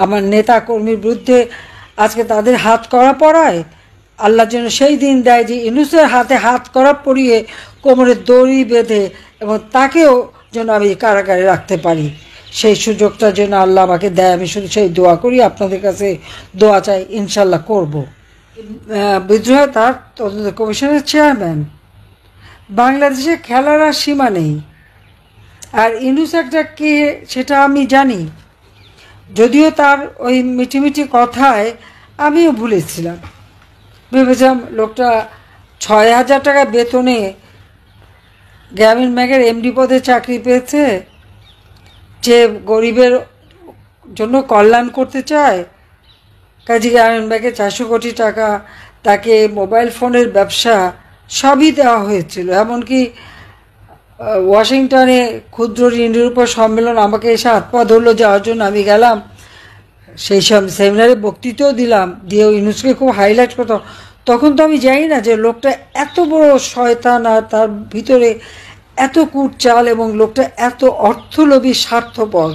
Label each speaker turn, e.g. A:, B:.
A: আমার নেতা কর্মীর বিরুদ্ধে আজকে তাদের হাত করা পড়ায় আল্লাহ যেন সেই দিন দেয় যে ইউনূসের হাতে হাত করা পরিয়ে কোমরে দড়ি বেঁধে এবং তাকেও যেন আমি কারাগারে রাখতে পারি, সেই সুযোগটা যেন আল্লাহ আমাকে দেয়। আমি শুধু সেই দোয়া করি, আপনাদের কাছে দোয়া চাই, ইনশাল্লাহ করব। বিদ্রোহ তার তদন্ত কমিশনের চেয়ারম্যান। বাংলাদেশে খেলার আর সীমা নেই, আর ইউনূস একটা কে সেটা আমি জানি, যদিও তার ওই মিটিমিটি কথায় আমিও ভুলেছিলাম। ভেবেছিলাম লোকটা ৬,০০০ টাকা বেতনে গ্রামীণ ব্যাংকের এমডি পদে চাকরি পেয়েছে, যে গরিবের জন্য কল্যাণ করতে চায়। কাজী গ্রামীণ ব্যাংকে ৪০০ কোটি টাকা, তাকে মোবাইল ফোনের ব্যবসা সবই দেওয়া হয়েছিল। এমনকি ওয়াশিংটনে ক্ষুদ্র ঋণের উপর সম্মেলন আমাকে এসে হাত পা ধরলো যাওয়ার জন্য, আমি গেলাম। সেই সব সেমিনারে বক্তৃতাও দিলাম, দিয়েও ইউনূসকে খুব হাইলাইট করতাম। তখন তো আমি জানি না যে লোকটা এত বড় শয়তান, আর তার ভিতরে এত কূট চাল, এবং লোকটা এত অর্থলোভী, স্বার্থপর।